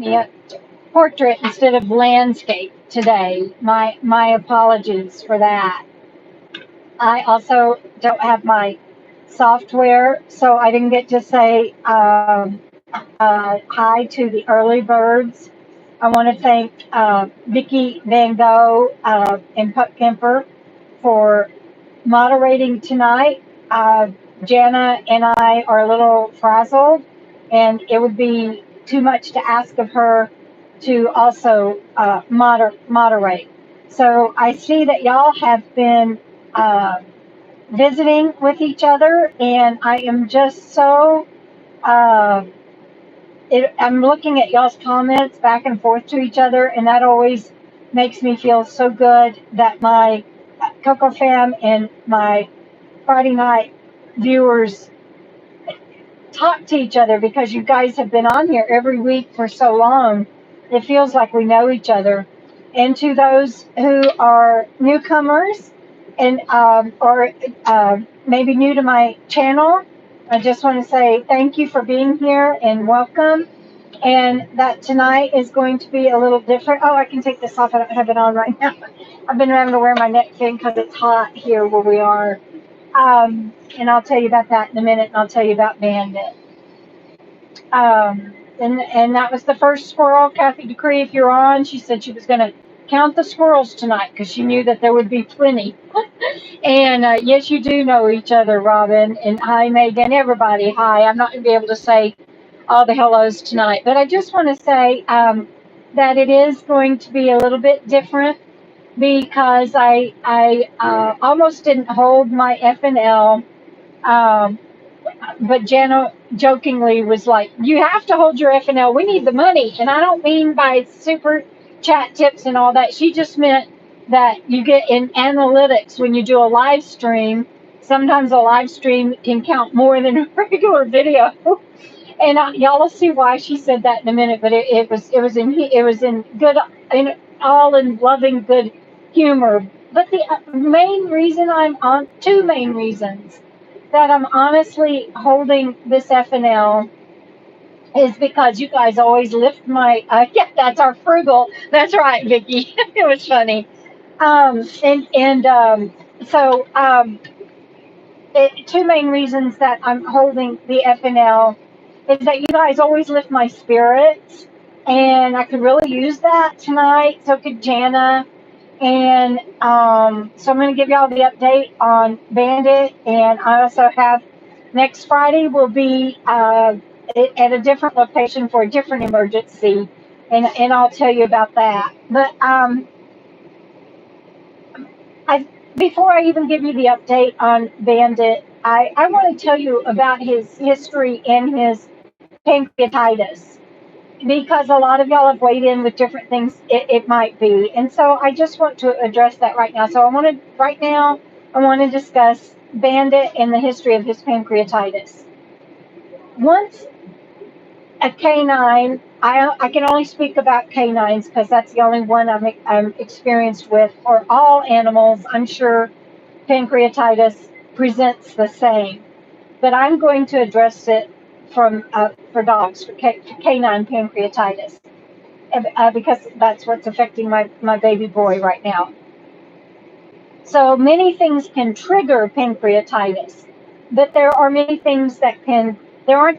Yeah, portrait instead of landscape today. My apologies for that. I also don't have my software, so I didn't get to say hi to the early birds. I want to thank Vicky Van Gogh and Puck Kemper for moderating tonight. Jana and I are a little frazzled, and it would be too much to ask of her to also moderate. So I see that y'all have been uh, visiting with each other, and I am just so. Uh, I'm looking at y'all's comments back and forth to each other, and that always makes me feel so good that my Coco fam and my Friday night viewers talk to each other because you guys have been on here every week for so long. It feels like we know each other. And to those who are newcomers and or maybe new to my channel, I just want to say thank you for being here and welcome. And that tonight is going to be a little different. Oh, I can take this off. I don't have it on right now. I've been having to wear my neck thing because it's hot here where we are. And I'll tell you about that in a minute, and I'll tell you about Bandit. And that was the first squirrel. Kathy Decree, if you're on, she said she was going to count the squirrels tonight because she knew that there would be plenty. And yes, you do know each other, Robin. And hi, Megan. Everybody, hi. I'm not going to be able to say all the hellos tonight, but I just want to say that it is going to be a little bit different because I almost didn't hold my FNL. Um, but Jana jokingly was like, "You have to hold your FNL. We need the money." And I don't mean by super chat tips and all that. She just meant that you get in analytics when you do a live stream. Sometimes a live stream can count more than a regular video. And y'all will see why she said that in a minute. But it was in good, in all in loving good humor. But the main reason I'm on, two main reasons that I'm honestly holding this FNL is because you guys always lift my yeah, that's our frugal. That's right, Vicky. It was funny. So two main reasons that I'm holding the FNL is that you guys always lift my spirits, and I could really use that tonight. So could Jana. And so I'm going to give y'all the update on Bandit, and I also have next Friday will be at a different location for a different emergency, and I'll tell you about that. But I before I even give you the update on Bandit, I want to tell you about his history and his pancreatitis because a lot of y'all have weighed in with different things it might be. And so I just want to address that right now. So I want to discuss Bandit and the history of his pancreatitis. Once a canine, I can only speak about canines because that's the only one I'm experienced with. For all animals, I'm sure pancreatitis presents the same. But I'm going to address it for dogs, for canine pancreatitis. Because that's what's affecting my baby boy right now. So many things can trigger pancreatitis, but there aren't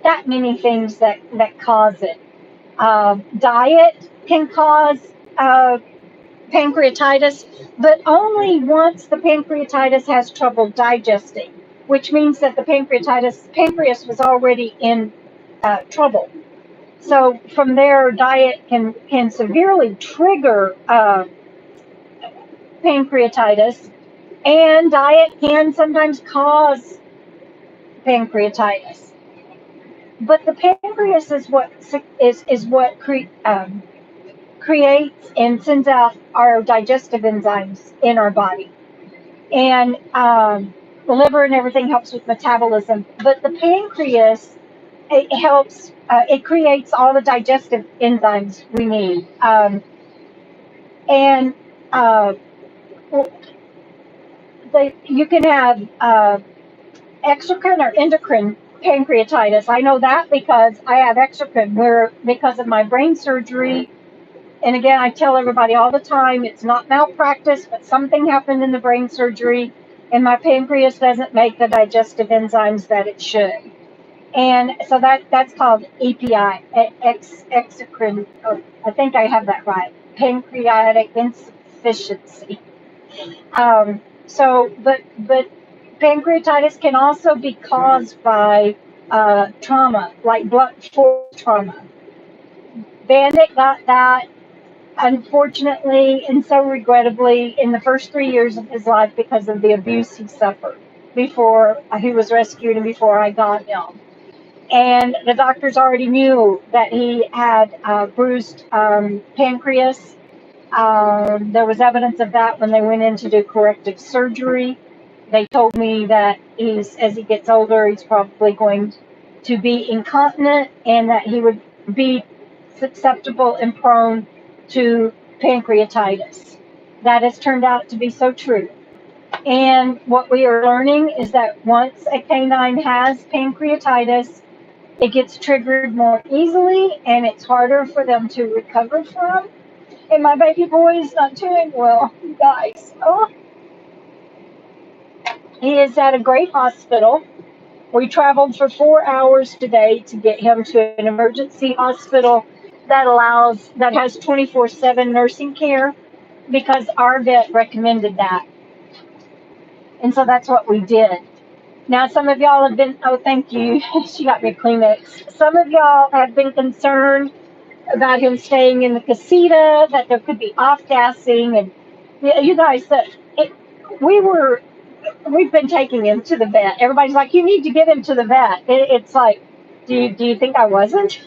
that many things that cause it. Diet can cause uh, pancreatitis, but only once the pancreatitis has trouble digesting, which means that the pancreas was already in trouble. So from there, diet can severely trigger pancreatitis, and diet can sometimes cause pancreatitis. But the pancreas is what creates and sends out our digestive enzymes in our body, and the liver and everything helps with metabolism. But the pancreas, it helps. It creates all the digestive enzymes we need. And you can have exocrine or endocrine pancreatitis. I know that because I have exocrine, where because of my brain surgery. And again, I tell everybody all the time, it's not malpractice, but something happened in the brain surgery, and my pancreas doesn't make the digestive enzymes that it should. And so that's called EPI, exocrine. Oh, I think I have that right. Pancreatic insufficiency. But pancreatitis can also be caused by trauma, like blunt force trauma. Bandit got that, unfortunately and so regrettably, in the first 3 years of his life because of the abuse he suffered before he was rescued and before I got him. And the doctors already knew that he had bruised pancreas. There was evidence of that when they went in to do corrective surgery. They told me that as he gets older, he's probably going to be incontinent and that he would be susceptible and prone to pancreatitis. That has turned out to be so true. And what we are learning is that once a canine has pancreatitis, it gets triggered more easily and it's harder for them to recover from. And my baby boy is not doing well, you guys. Oh, he is at a great hospital. We traveled for 4 hours today to get him to an emergency hospital that has 24/7 nursing care because our vet recommended that. And so that's what we did. Now, some of y'all have been, oh, thank you. She got me a Kleenex. Some of y'all have been concerned about him staying in the casita, that there could be off gassing. And you guys, we've been taking him to the vet. Everybody's like, you need to get him to the vet. It's like, do you think I wasn't?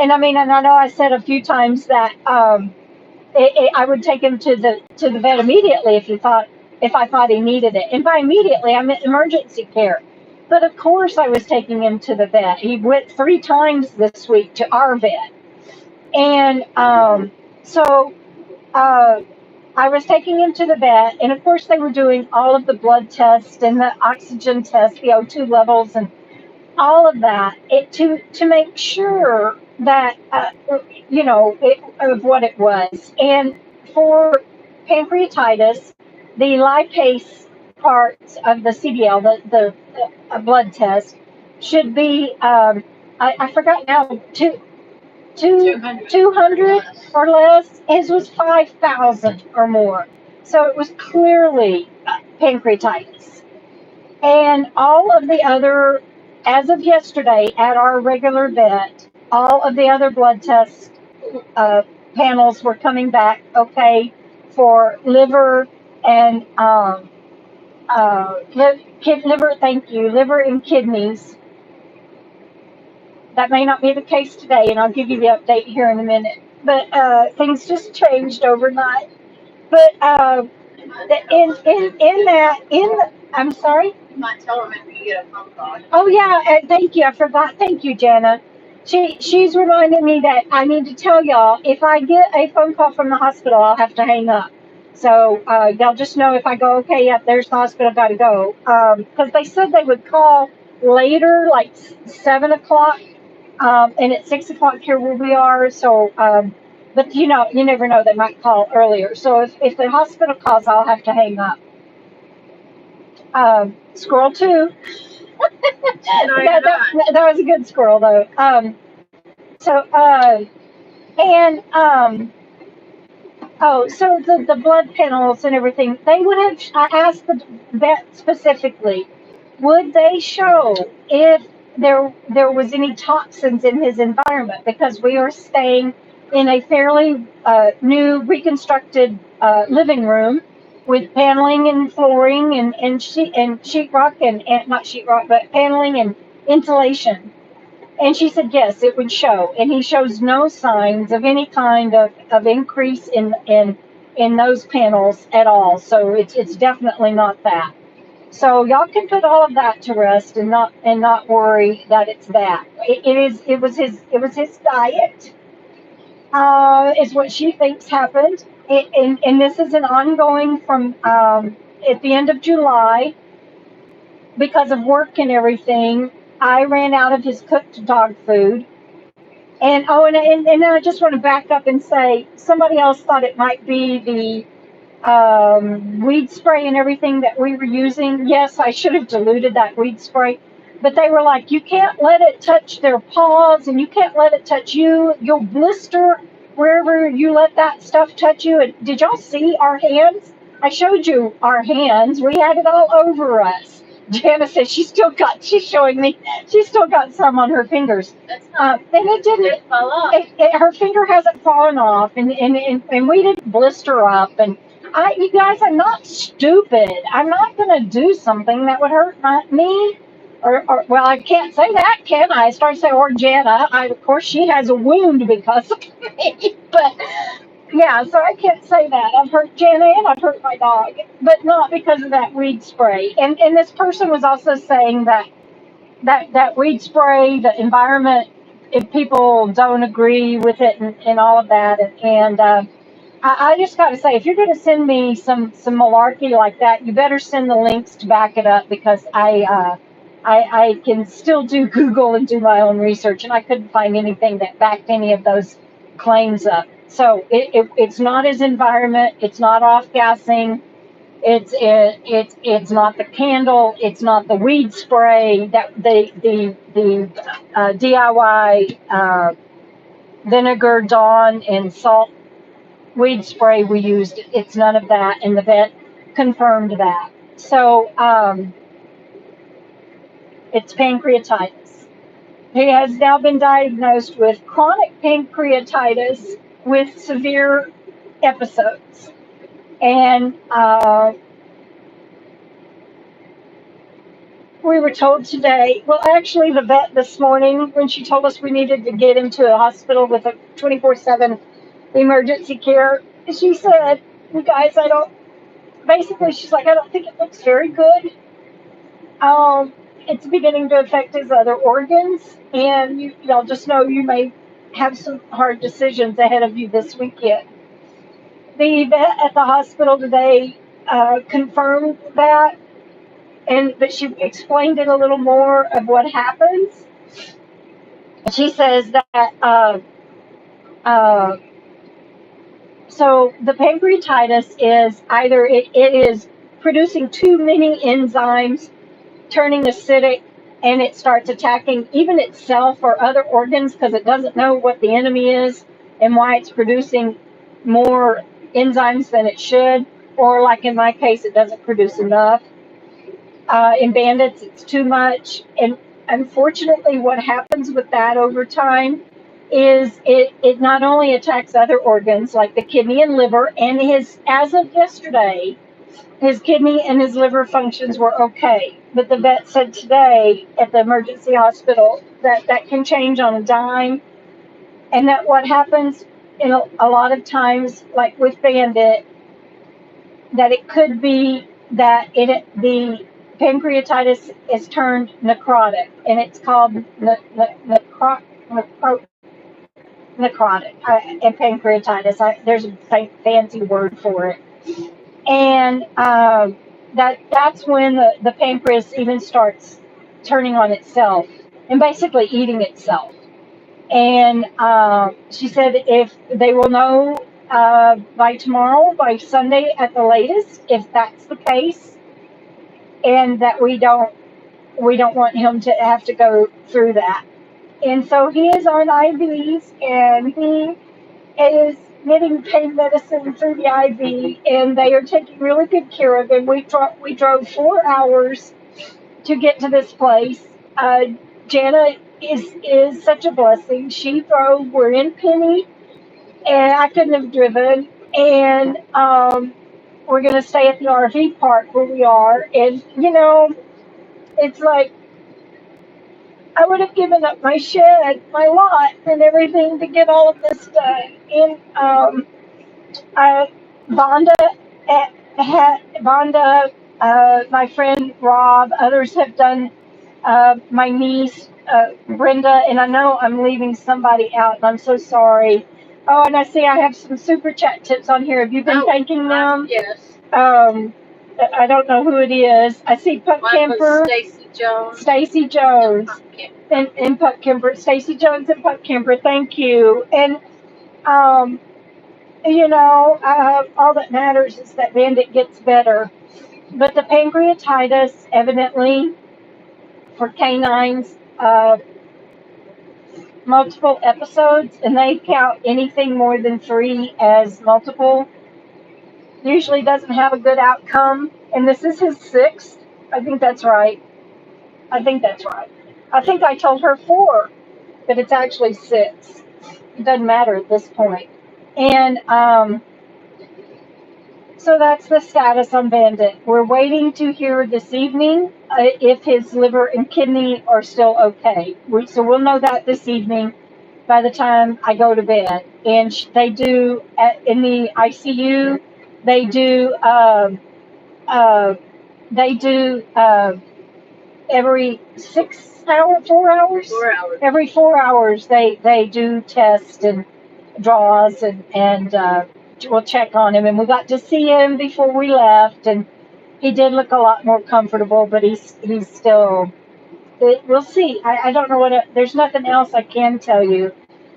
And I mean, and I know I said a few times that I would take him to the vet immediately if I thought he needed it. And by immediately, I meant emergency care. But of course, I was taking him to the vet. He went 3 times this week to our vet, and so I was taking him to the vet, and of course, they were doing all of the blood tests and the oxygen tests, the O2 levels, and all of that to make sure that of what it was. And for pancreatitis, the lipase parts of the CBL, the blood test, should be I forgot now, 200 or less. His was 5,000 or more, so it was clearly pancreatitis. And all of the other, as of yesterday at our regular vet, all of the other blood test panels were coming back okay for liver and liver and kidneys. That may not be the case today, and I'll give you the update here in a minute. But things just changed overnight. But I'm sorry. You might tell them if you get a phone call. Oh yeah, thank you. I forgot. Thank you, Jana. She's reminded me that I need to tell y'all, if I get a phone call from the hospital, I'll have to hang up. So y'all just know, if I go, okay, yeah, there's the hospital, got to go. Because they said they would call later, like 7 o'clock, and at 6 o'clock here where we are. So, but you never know, they might call earlier. So if the hospital calls, I'll have to hang up. Squirrel 2. that was a good squirrel though. So the blood panels and everything, they would have, I asked the vet specifically, would they show if there was any toxins in his environment, because we are staying in a fairly new reconstructed living room with paneling and flooring and sheetrock and not sheetrock, but paneling and insulation. And she said, yes, it would show. And he shows no signs of any kind of increase in those panels at all. So it's definitely not that. So y'all can put all of that to rest and not worry that it's that. It was his diet, is what she thinks happened. And this is an ongoing from at the end of July, because of work and everything. I ran out of his cooked dog food. And oh, and then I just want to back up and say somebody else thought it might be the weed spray and everything that we were using. Yes, I should have diluted that weed spray, but they were like, you can't let it touch their paws and you can't let it touch you. You'll blister wherever you let that stuff touch you. And did y'all see our hands? I showed you our hands. We had it all over us. Jana says she's showing me, she's still got some on her fingers. And it didn't fall off. Her finger hasn't fallen off, and we didn't blister up. And you guys, I'm not stupid. I'm not going to do something that would hurt me. Or, well, I can't say that, can I? I start to say, or Jana. Of course, she has a wound because of me. But, yeah, so I can't say that. I've hurt Jana and I've hurt my dog, but not because of that weed spray. And this person was also saying that weed spray, the environment, if people don't agree with it and all of that. I just got to say, if you're going to send me some malarkey like that, you better send the links to back it up because I can still do Google and do my own research, and I couldn't find anything that backed any of those claims up. So it's not his environment. It's not off gassing. It's not the candle. It's not the weed spray that the DIY vinegar, Dawn, and salt weed spray we used. It's none of that, and the vet confirmed that. So it's pancreatitis. He has now been diagnosed with chronic pancreatitis with severe episodes. And we were told today, well, actually, the vet this morning, when she told us we needed to get him to a hospital with a 24/7 emergency care, she said, you guys, basically, she's like, I don't think it looks very good. It's beginning to affect his other organs, and y'all just know you may have some hard decisions ahead of you this weekend. The vet at the hospital today confirmed that, but she explained it a little more of what happens. She says that so the pancreatitis is either it is producing too many enzymes, turning acidic, and it starts attacking even itself or other organs because it doesn't know what the enemy is and why it's producing more enzymes than it should, or like in my case, it doesn't produce enough. In Bandits, it's too much. And unfortunately, what happens with that over time is it not only attacks other organs like the kidney and liver, and as of yesterday, his kidney and his liver functions were okay. But the vet said today at the emergency hospital that can change on a dime. And that what happens in a lot of times, like with Bandit, that it could be that the pancreatitis is turned necrotic, and it's called necrotic and pancreatitis. There's a fancy word for it, and that's when the pancreas even starts turning on itself and basically eating itself. And she said if they will know by tomorrow, by Sunday at the latest, if that's the case, and that we don't want him to have to go through that. And so he is on IVs, and he is getting pain medicine through the IV, and they are taking really good care of him. We drove 4 hours to get to this place. Jana is such a blessing. She drove. We're in Penny, and I couldn't have driven. And we're going to stay at the RV park where we are. And it's like I would have given up my shed, my lot, and everything to get all of this done. And Vonda, my friend Rob, others have done. My niece, Brenda, and I know I'm leaving somebody out, and I'm so sorry. Oh, and I see I have some super chat tips on here. Have you been thanking them? Yes. I don't know who it is. I see Pup Camper. Stacy Stacy Jones and Puck Kimber. Stacy Jones and Puck Kimber. Thank you. And all that matters is that Bandit gets better. But the pancreatitis, evidently, for canines, multiple episodes, and they count anything more than 3 as multiple, usually doesn't have a good outcome. And this is his 6th. I think that's right. I think I told her 4, but it's actually 6. It doesn't matter at this point. And so that's the status on Bandit. We're waiting to hear this evening if his liver and kidney are still okay. So we'll know that this evening by the time I go to bed. And they do, in the ICU, they do, every 6 hours, 4 hours? 4 hours. Every 4 hours, they do tests and draws, and we'll check on him. And we got to see him before we left, and he did look a lot more comfortable, but he's still, we'll see. I don't know there's nothing else I can tell you.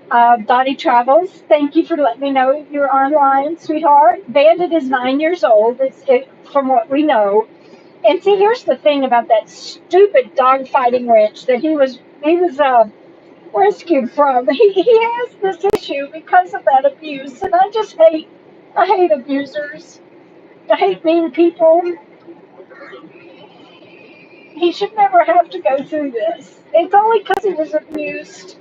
Dottie Travels, thank you for letting me know you're online, sweetheart. Bandit is 9 years old, from what we know. And see, here's the thing about that stupid dog fighting ranch that he was rescued from. He has this issue because of that abuse, and I hate abusers. I hate mean people. He should never have to go through this. It's only because he was abused.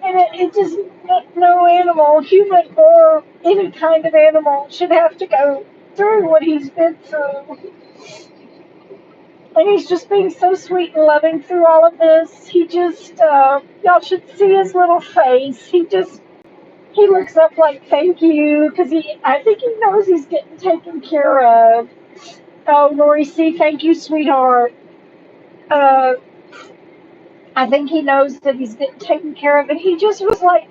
And it just, no animal, human or any kind of animal, should have to go through what he's been through. And he's just being so sweet and loving through all of this. He just, y'all should see his little face. He looks up like, thank you, because I think he knows he's getting taken care of. Oh, Lori C., thank you, sweetheart. I think he knows that he's getting taken care of, and he just was like,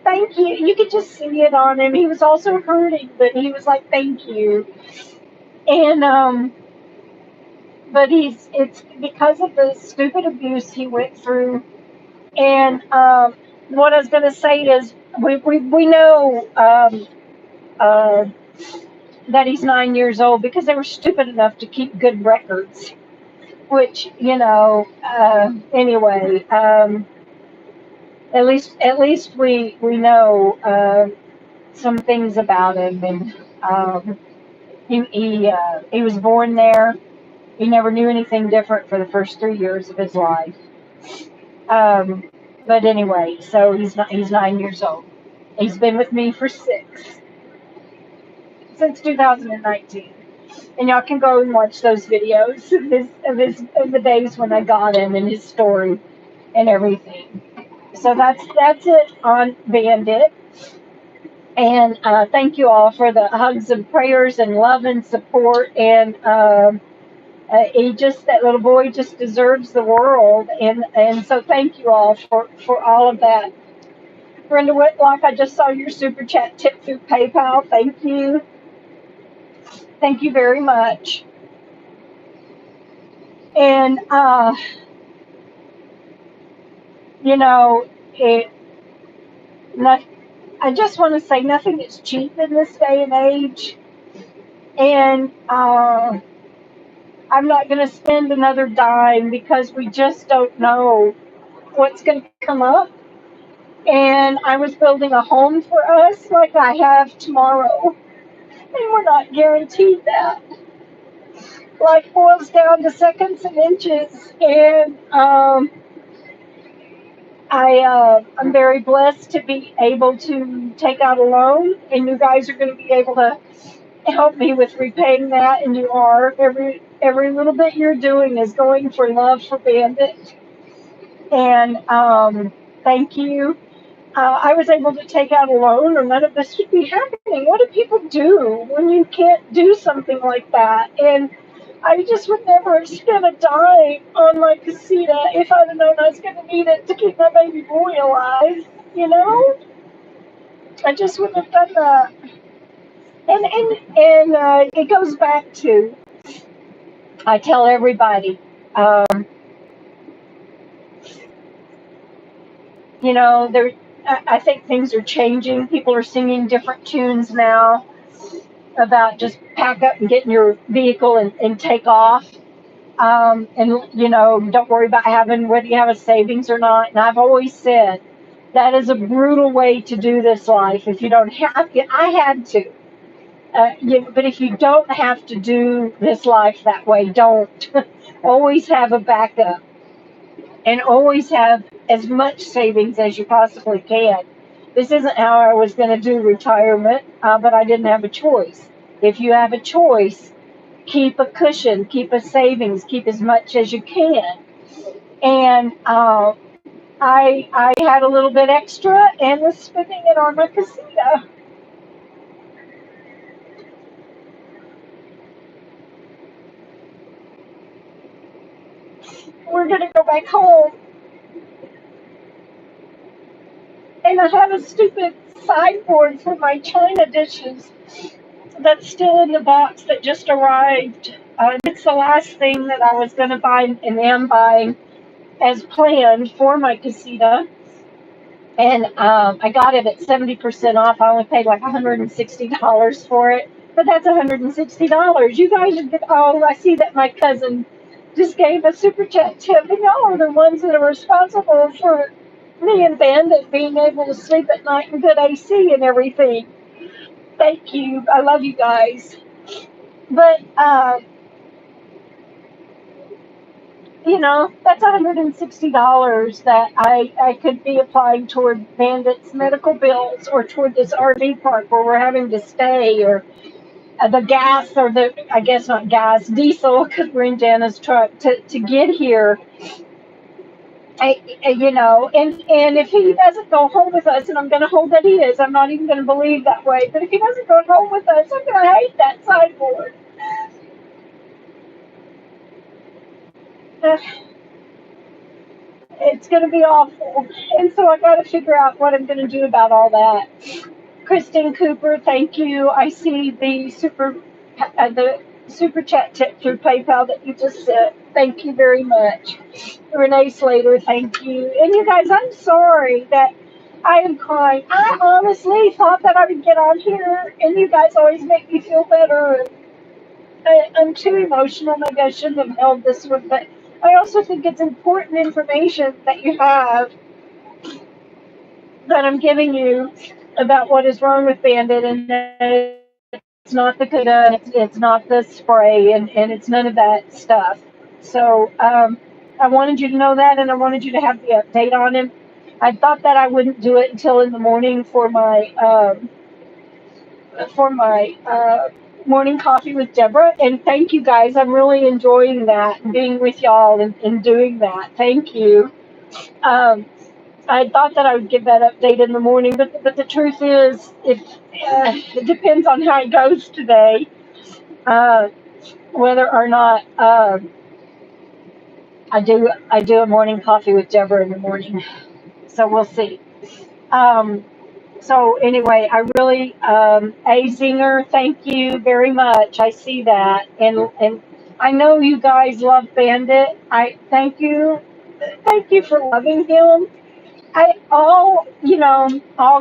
thank you. You could just see it on him. He was also hurting, but he was like, thank you. And, but it's because of the stupid abuse he went through. And what I was going to say is, we know that he's 9 years old because they were stupid enough to keep good records. Which, anyway, at least we know some things about him, and he was born there. He never knew anything different for the first 3 years of his life. But anyway, so he's 9 years old. He's been with me for 6 since 2019. And y'all can go and watch those videos of the days when I got him and his story and everything. So that's it on Bandit. And thank you all for the hugs and prayers and love and support. And that little boy just deserves the world. And so thank you all for all of that. Brenda Whitlock, I just saw your super chat tip through PayPal. Thank you. Thank you very much. And, I just want to say nothing is cheap in this day and age. And I'm not going to spend another dime because we just don't know what's going to come up. And I was building a home for us like I have tomorrow. And we're not guaranteed that. Life boils down to seconds and inches. And I'm very blessed to be able to take out a loan. And you guys are going to be able to help me with repaying that. And you are. Every little bit you're doing is going for love for Bandit. And thank you. I was able to take out a loan, or none of this would be happening. What do people do when you can't do something like that? And I just would never have spent a dime on my casita if I'd have known I was going to need it to keep my baby boy alive. I just wouldn't have done that. And it goes back to I tell everybody, um, there. I think things are changing. People are singing different tunes now about just pack up and get in your vehicle and take off. And don't worry about having whether you have a savings or not. And I've always said that is a brutal way to do this life. If you don't have, I had to. But if you don't have to do this life that way, don't. Always have a backup and always have as much savings as you possibly can. This isn't how I was going to do retirement, but I didn't have a choice. If you have a choice, keep a cushion, keep a savings, keep as much as you can. And I had a little bit extra and was spending it on my casino. We're going to go back home. And I have a stupid sideboard for my china dishes that's still in the box that just arrived. It's the last thing that I was going to buy and am buying as planned for my casita. And I got it at 70% off. I only paid like $160 for it, but that's $160. You guys are good. Oh, I see that my cousin just gave a super chat tip, and y'all are the ones that are responsible for me and Bandit being able to sleep at night in good AC and everything. Thank you. I love you guys. But that's $160 that I could be applying toward Bandit's medical bills or toward this RV park where we're having to stay, or the gas, or I guess not gas, diesel, because we're in Jana's truck to get here. And if he doesn't go home with us, and I'm going to hold that he is, I'm not even going to believe that way, but if he doesn't go home with us, I'm going to hate that sideboard. It's going to be awful. And so I got to figure out what I'm going to do about all that. Kristen Cooper, thank you. I see the super chat tip through PayPal that you just sent. Thank you very much. Renee Slater, thank you. And you guys, I'm sorry that I am crying. I honestly thought that I would get on here, and you guys always make me feel better. I'm too emotional. Maybe I shouldn't have held this one, but I also think it's important information that you have that I'm giving you about what is wrong with Bandit, and that it's not the Cuda, it's not the spray, and it's none of that stuff. So I wanted you to know that, and I wanted you to have the update on him. I thought that I wouldn't do it until in the morning for my morning coffee with Debra. And thank you guys. I'm really enjoying that, being with y'all and doing that. Thank you. I thought that I would give that update in the morning, but the truth is, if it depends on how it goes today, whether or not I do a morning coffee with Debra in the morning. So we'll see. So anyway, I really, A Zinger, thank you very much. I see that, and I know you guys love Bandit. I thank you for loving him. All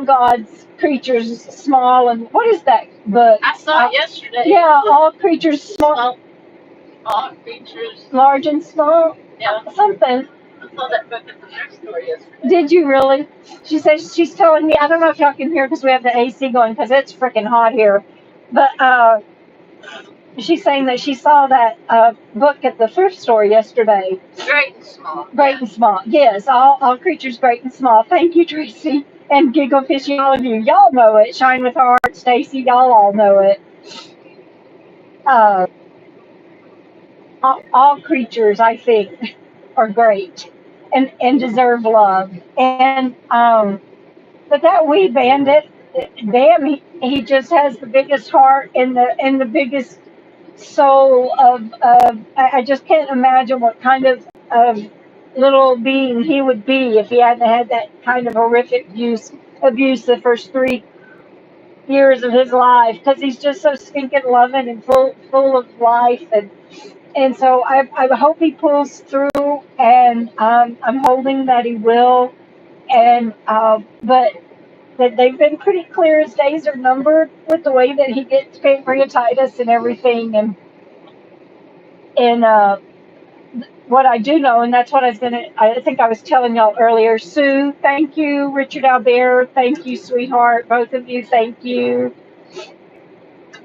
God's creatures small, and what is that book? I saw it yesterday. Yeah, all creatures small, all creatures, large and small. Yeah. Something. I saw that book at the thrift store yesterday. Did you really? She says she's telling me. I don't know if y'all can hear because we have the AC going because it's freaking hot here. But she's saying that she saw that book at the thrift store yesterday. Great and small. Great and small. Yes, all creatures great and small. Thank you, Tracy. And Giggle Fishy, all of you. Y'all know it. Shine with Heart, Stacy, y'all all know it. Uh, all creatures, I think, are great and deserve love. And but that wee bandit, damn, he just has the biggest heart and the biggest soul of I just can't imagine what kind of little being he would be if he hadn't had that kind of horrific abuse the first 3 years of his life, because he's just so stinking loving and full of life. And And so I hope he pulls through, and I'm holding that he will. And but that they've been pretty clear. His days are numbered with the way that he gets pancreatitis and everything. And what I do know, and that's what I think I was telling y'all earlier. Sue, thank you. Richard Albert, thank you, sweetheart. Both of you, thank you.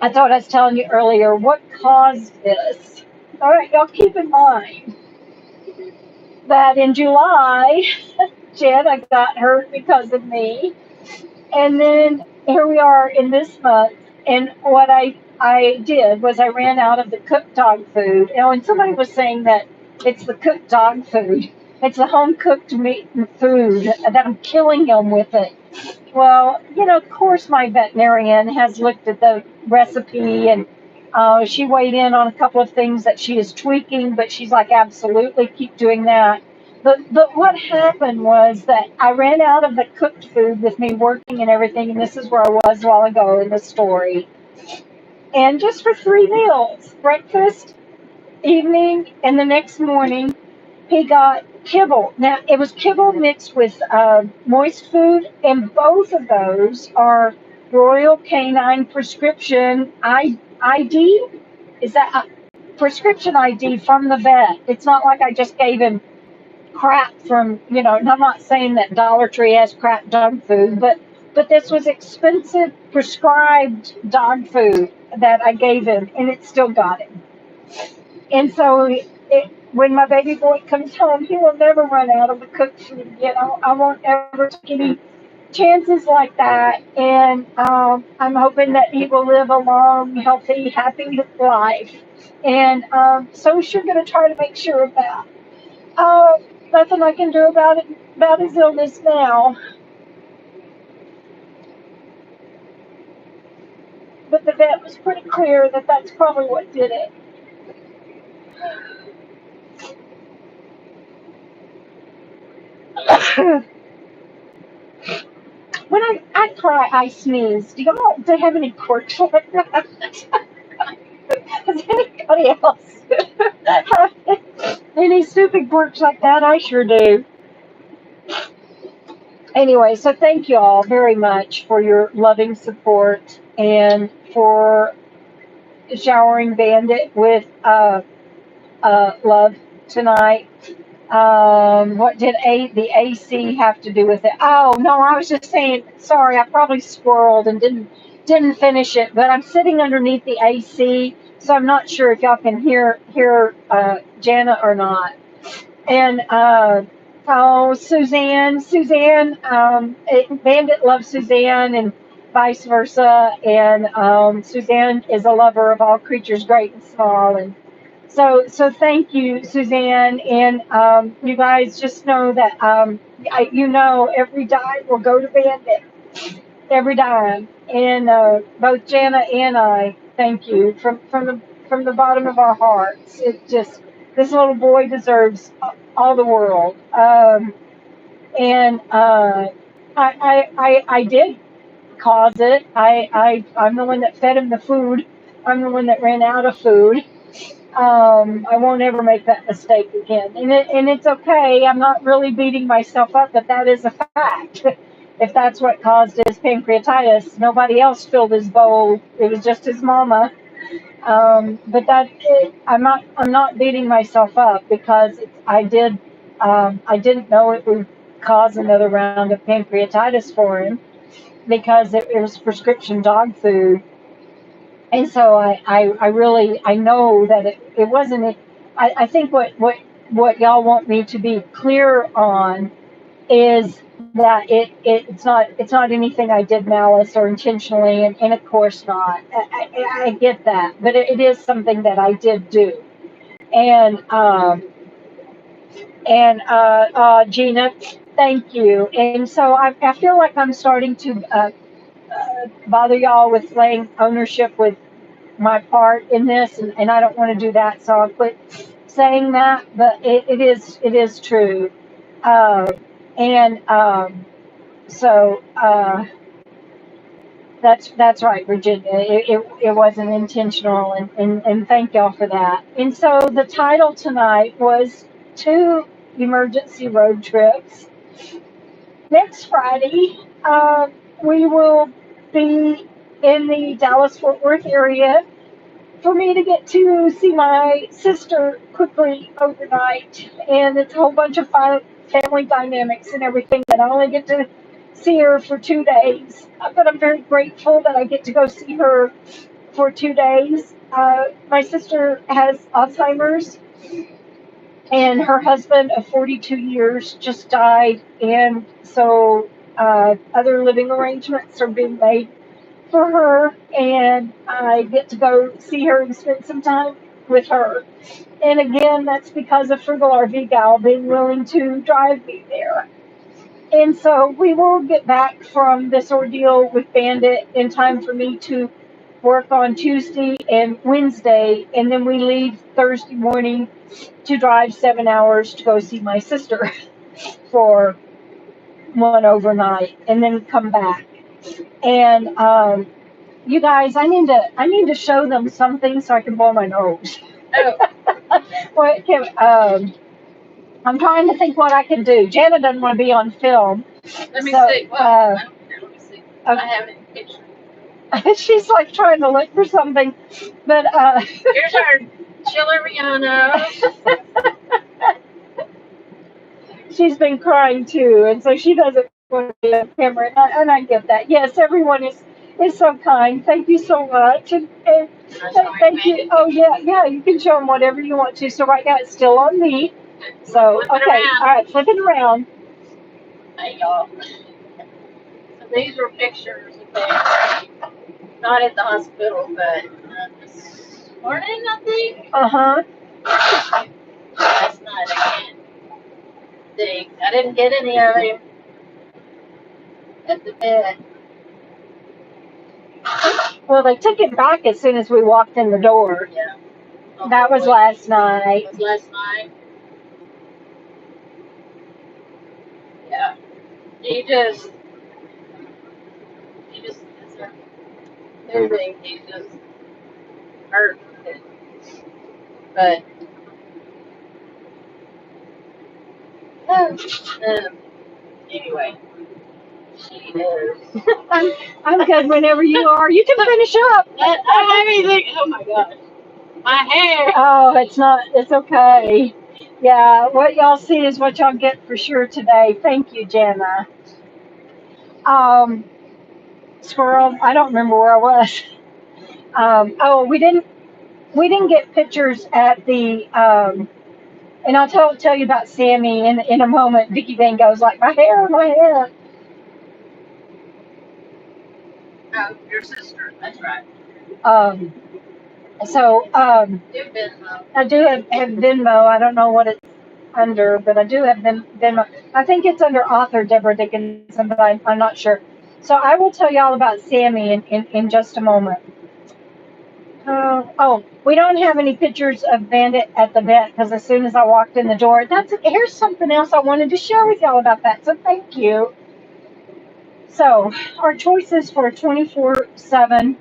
I thought I was telling you earlier what caused this. All right, y'all keep in mind that in July, Jenna got hurt because of me. And then here we are in this month. And what I did was I ran out of the cooked dog food. And somebody was saying that it's the cooked dog food, it's the home cooked meat and food that I'm killing him with it. Well, of course, my veterinarian has looked at the recipe, and she weighed in on a couple of things that she is tweaking, but she's like, absolutely keep doing that. But what happened was that I ran out of the cooked food with me working and everything, and this is where I was a while ago in the story. And just for 3 meals, breakfast, evening, and the next morning, he got kibble. Now, it was kibble mixed with moist food, and both of those are Royal Canine prescription ID. Is that prescription ID from the vet? It's not like I just gave him crap from, and I'm not saying that Dollar Tree has crap dog food, but this was expensive prescribed dog food that I gave him, and it still got him. And so when my baby boy comes home, he will never run out of the cooked food. I won't ever take any chances like that. And I'm hoping that he will live a long, healthy, happy life. And so she's going to try to make sure of that. Nothing I can do about his illness now. But the vet was pretty clear that that's probably what did it. When I cry, I sneeze. Do y'all have any quirks like that? Does anybody else have any stupid quirks like that? I sure do. Anyway, so thank you all very much for your loving support and for showering Bandit with love tonight. What did the AC have to do with it? Oh no, I was just saying. Sorry, I probably squirreled and didn't finish it. But I'm sitting underneath the AC, so I'm not sure if y'all can hear Jana or not. And Suzanne, Bandit loves Suzanne, and vice versa. And Suzanne is a lover of all creatures, great and small, and so thank you, Suzanne, and you guys just know that every dime will go to Bandit, every dime, and both Jana and I thank you from the bottom of our hearts. This little boy deserves all the world, and I did cause it. I'm the one that fed him the food. I'm the one that ran out of food. I won't ever make that mistake again. And it's okay. I'm not really beating myself up, but that is a fact. If that's what caused his pancreatitis, nobody else filled his bowl. It was just his mama. But I'm not beating myself up because I didn't know it would cause another round of pancreatitis for him because it was prescription dog food. And so I know that it wasn't. I think what y'all want me to be clear on is that it's not anything I did malice or intentionally, and of course not. I get that, but it is something that I did do. And Gina, thank you. And so I feel like I'm starting to bother y'all with laying ownership with my part in this, and I don't want to do that, so I'll quit saying that. But it is true, and so That's right, Virginia. It wasn't intentional, and thank y'all for that. And so the title tonight was Two Emergency Road Trips. Next Friday, we will be in the Dallas Fort Worth area for me to get to see my sister quickly overnight. And it's a whole bunch of family dynamics and everything that I only get to see her for 2 days. But I'm very grateful that I get to go see her for 2 days. My sister has Alzheimer's, and her husband of 42 years just died. And so other living arrangements are being made for her, and I get to go see her and spend some time with her. And again, that's because of Frugal RV Gal being willing to drive me there. And so we will get back from this ordeal with Bandit in time for me to work on Tuesday and Wednesday, and then we leave Thursday morning to drive 7 hours to go see my sister for one overnight, and then come back. And you guys, I need to show them something so I can blow my nose. Oh, What can, I'm trying to think what I can do. Jana doesn't want to be on film. let me So, see. Well, I don't care. Let me see. I have any picture. She's like trying to look for something, but Here's our Chileriano. she's been crying too, and so she doesn't want to be on camera, and I get that. Yes, everyone is so kind. Thank you so much, and thank you. Oh yeah, you can show them whatever you want to. So right now it's still on me. So Flip it okay, around. all right, flip it around. Hey, y'all. So these were pictures of them, not at the hospital, but this morning, I think. Uh-huh. Last night, I can't think. I didn't get any of them at the bed. Well, they took it back as soon as we walked in the door. Yeah. That was last night. That was last night. Yeah. He just, it's a new thing. He just hurt. But, anyway, she is. I'm good whenever you are. You can finish up. I don't have anything. Oh my gosh. My hair. Oh, it's okay. Yeah, what y'all see is what y'all get for sure today. Thank you, Jana. Squirrel, I don't remember where I was. Oh, we didn't get pictures at the and I'll tell you about Sammy in a moment. Vicky Van goes like, my hair. Oh, your sister. That's right. So You've been, I do have Venmo. I don't know what it's under, but I do have Venmo. I think it's under author Debra Dickinson, but I'm not sure. So I will tell you all about Sammy in just a moment. Oh, we don't have any pictures of Bandit at the vet because as soon as I walked in the door, here's something else I wanted to share with y'all about that. So thank you. So our choices for a 24/7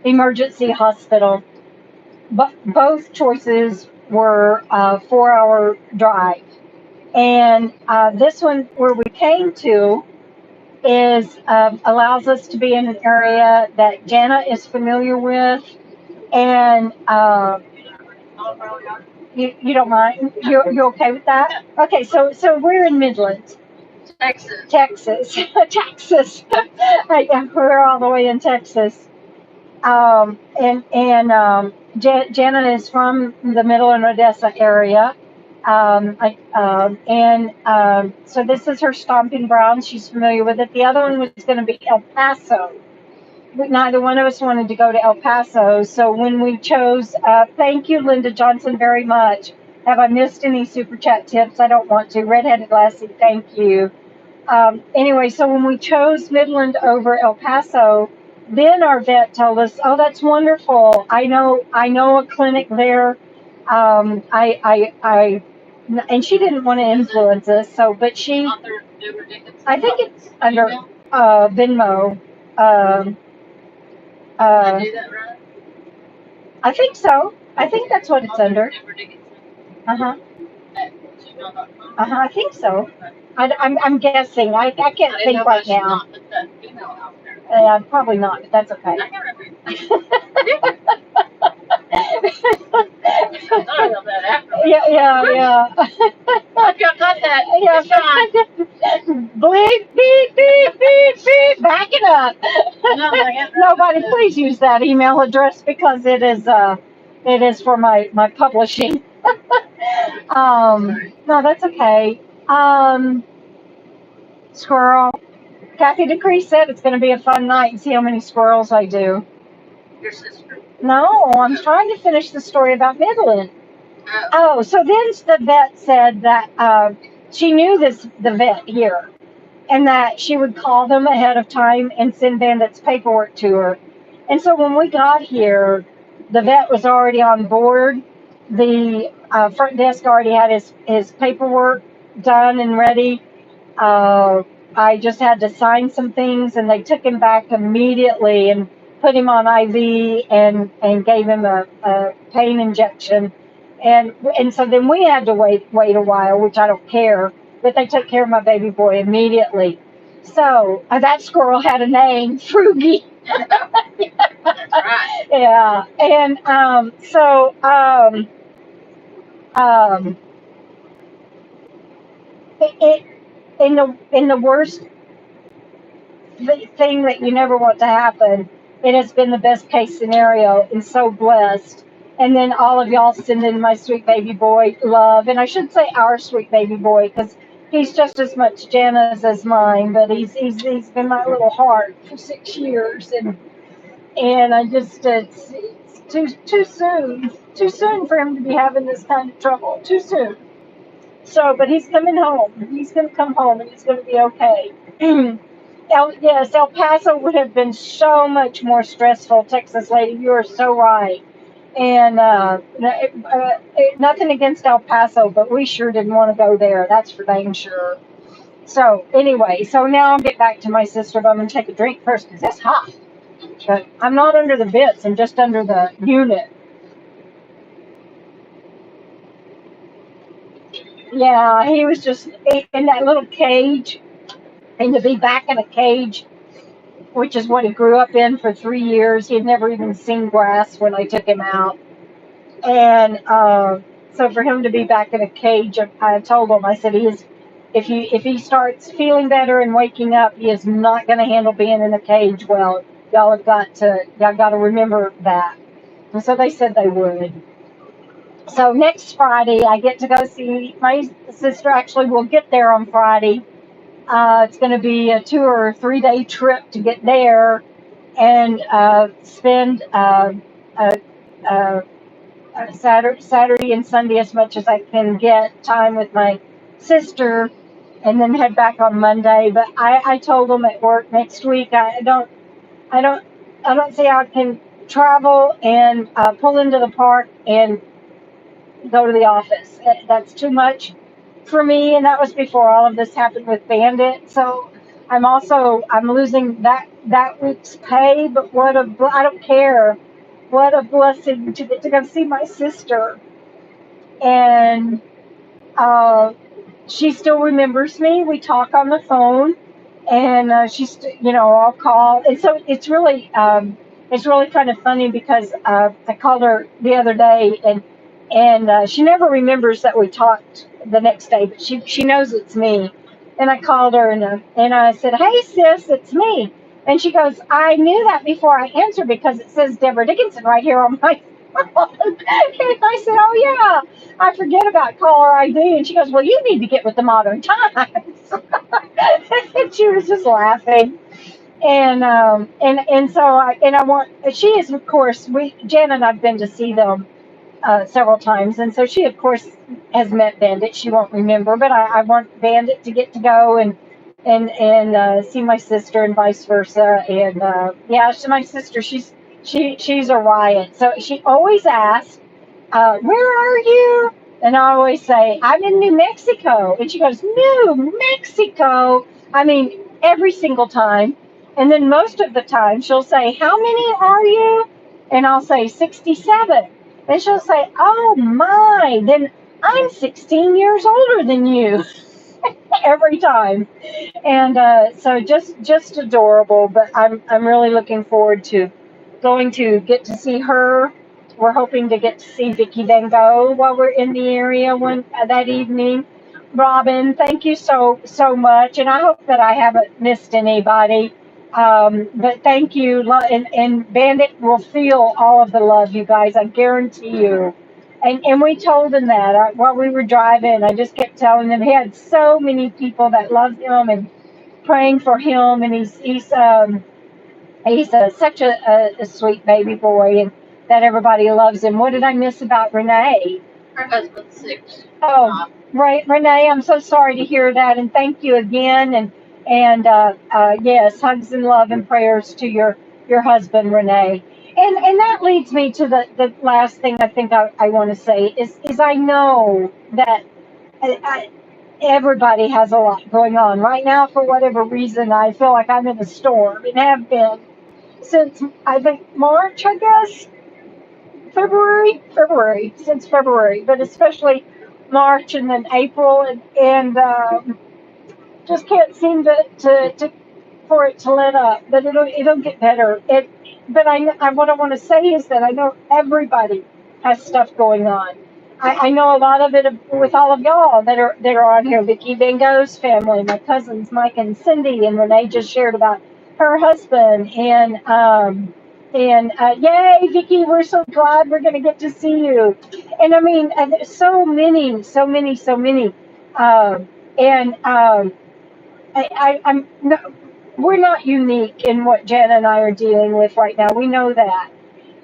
emergency hospital, but both choices were a 4-hour drive. And this one where we came to is allows us to be in an area that Jana is familiar with, and you don't mind? You okay with that? Okay, so we're in Midland, Texas. Texas. We're all the way in Texas. Jana is from the Middle and Odessa area. So this is her stomping ground. She's familiar with it. The other one was going to be El Paso. But neither one of us wanted to go to El Paso. So when we chose, thank you, Linda Johnson, very much. Have I missed any super chat tips? I don't want to. Redheaded Lassie, thank you. Anyway, so when we chose Midland over El Paso, then our vet told us, "Oh, that's wonderful. I know a clinic there." And she didn't want to influence us, so but she, Author Debra Dickinson. I think it's under Venmo. Um, I do that right? I think so. I think that's what it's under. Debra Dickinson Uh-huh. at gmail.com. I think so. I'm guessing. I can't I didn't think know if I right should now. not put that email out there. Probably not, but that's okay. I can't remember. I thought about that after. Yeah. Hope y'all got that. Yeah. It's fine. Bleep, beep, beep, beep, beep. Back it up. No, I can't. Nobody, please use that email address because it is for my publishing. No, that's okay. Squirrel. Kathy DeCree said it's going to be a fun night and see how many squirrels I do. Your sister. No, I'm trying to finish the story about Midland. Oh. Oh, so then the vet said that she knew the vet here, and that she would call them ahead of time and send Bandit's paperwork to her. And so when we got here, the vet was already on board. The front desk already had his paperwork done and ready. I just had to sign some things, and they took him back immediately and put him on IV and gave him a pain injection. And so then we had to wait a while, which I don't care, but they took care of my baby boy immediately. So that squirrel had a name, Froogie. That's right. Yeah, and it in the worst thing that you never want to happen, it has been the best case scenario and so blessed. And then all of y'all sending my sweet baby boy love, and I should say our sweet baby boy because he's just as much Jana's as mine, but he's been my little heart for 6 years, and I just it's too soon for him to be having this kind of trouble, too soon. So, but he's coming home. He's going to come home, and he's going to be okay. Yes, El Paso would have been so much more stressful, Texas lady. You are so right. And nothing against El Paso, but we sure didn't want to go there. That's for dang sure. So anyway, so now I'll get back to my sister, but I'm going to take a drink first because it's hot. But I'm not under the bits. I'm just under the unit. Yeah, he was just in that little cage. And to be back in a cage, which is what he grew up in for 3 years. He had never even seen grass when I took him out. And so for him to be back in a cage, I told him, I said, if he starts feeling better and waking up, he is not going to handle being in a cage well. Y'all got to remember that. And so they said they would. So next Friday, I get to go see my sister. Actually, we'll get there on Friday. It's going to be a 2 or 3 day trip to get there and spend Saturday and Sunday as much as I can get time with my sister, and then head back on Monday. But I told them at work next week I don't see how I can travel and pull into the park and go to the office. That's too much for me, and that was before all of this happened with Bandit. So I'm losing that week's pay, but I don't care. What a blessing to get to go see my sister, and she still remembers me. We talk on the phone, and she's I'll call, and so it's really kind of funny because I called her the other day, and she never remembers that we talked the next day, but she knows it's me. And I called her and I said, "Hey sis, it's me." And she goes, "I knew that before I answered because it says Debra Dickinson right here on my phone." And I said, "Oh yeah, I forget about caller ID." And she goes, "Well, you need to get with the modern times." And she was just laughing. And so I want, she is, of course, Jan and I've been to see them several times, and so she of course has met Bandit. She won't remember, but I want Bandit to get to go and see my sister and vice versa. And yeah, my sister, she's a riot. So she always asks, "Where are you?" And I always say, "I'm in New Mexico." And she goes, "New Mexico?" I mean, every single time. And then most of the time she'll say, "How many are you?" And I'll say 67. And she'll say, "Oh my, then I'm 16 years older than you." Every time. And so just adorable. But I'm really looking forward to going to get to see her. We're hoping to get to see Vicky Van Gogh while we're in the area that evening. Robin, thank you so much, and I hope that I haven't missed anybody. But thank you, and Bandit will feel all of the love, you guys. I guarantee you. And we told him that while we were driving. I just kept telling him he had so many people that loved him and praying for him, and he's such a sweet baby boy, and that everybody loves him. What did I miss about Renee? Her husband's sick. Oh, right, Renee. I'm so sorry to hear that, and thank you again. And yes, hugs and love and prayers to your husband, Renee. And that leads me to the last thing I think I want to say is I know that everybody has a lot going on right now. For whatever reason, I feel like I'm in a storm and have been since I think March, I guess, February, since February, but especially March and then April, and just can't seem to for it to let up. But it'll get better. But what I want to say is that I know everybody has stuff going on. I know a lot of it with all of y'all that are on here. Vicky Van Gogh's family, my cousins Mike and Cindy, and Renee just shared about her husband, and yay, Vicky, we're so glad we're going to get to see you. And I mean, so many, so many, so many. And I'm no, we're not unique in what Jen and I are dealing with right now. We know that.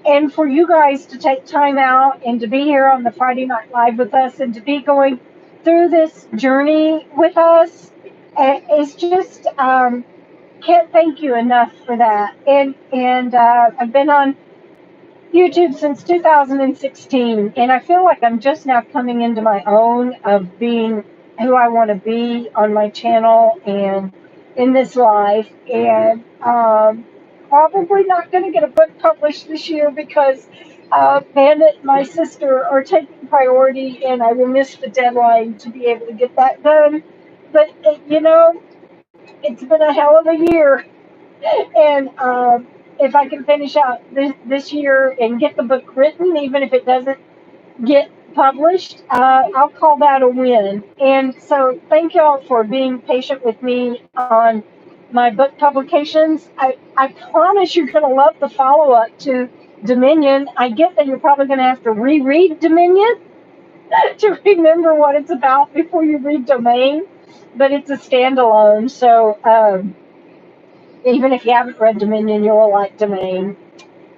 And for you guys to take time out and to be here on the Friday Night Live with us and to be going through this journey with us is just can't thank you enough for that. And I've been on YouTube since 2016, and I feel like I'm just now coming into my own of being who I want to be on my channel and in this life. And probably not going to get a book published this year because Bandit and my sister are taking priority, and I will miss the deadline to be able to get that done. But it's been a hell of a year, and if I can finish out this year and get the book written, even if it doesn't get published, I'll call that a win. And so thank y'all for being patient with me on my book publications. I promise you're going to love the follow-up to Dominion. I get that you're probably going to have to reread Dominion to remember what it's about before you read Domain, but it's a standalone, so even if you haven't read Dominion, you'll like Domain.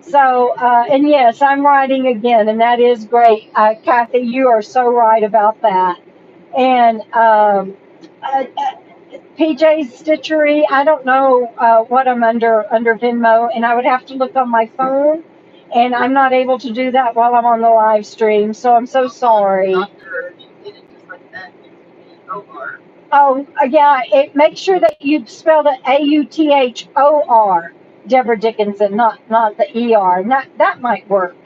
So, and yes, I'm writing again, and that is great. Kathy, you are so right about that. And PJ's Stitchery, I don't know what I'm under Venmo, and I would have to look on my phone, and I'm not able to do that while I'm on the live stream, so I'm so sorry. Oh, yeah, make sure that you spell it Author, Debra Dickinson, not the ER. That might work.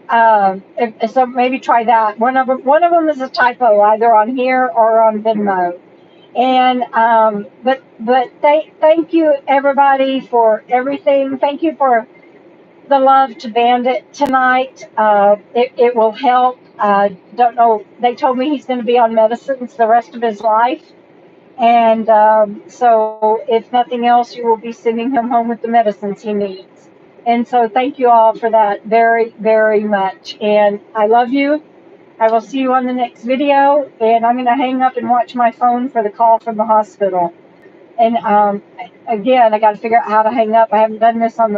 So maybe try that. One of them is a typo, either on here or on Venmo. And but thank you everybody for everything. Thank you for the love to Bandit tonight. It will help. Don't know. They told me he's going to be on medicines the rest of his life. And so, if nothing else, you will be sending him home with the medicines he needs. And so, thank you all for that very, very much. And I love you. I will see you on the next video. And I'm going to hang up and watch my phone for the call from the hospital. And again, I got to figure out how to hang up. I haven't done this on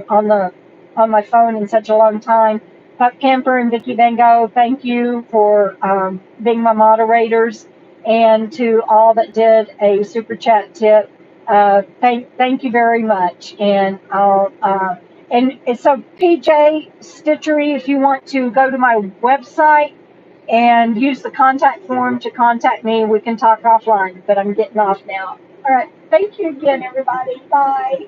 my phone in such a long time. Pup Camper and Vicky Van Gogh, thank you for being my moderators. And to all that did a super chat tip, thank you very much. And so PJ Stitchery, if you want to go to my website and use the contact form to contact me, we can talk offline. But I'm getting off now. All right, thank you again, everybody. Bye.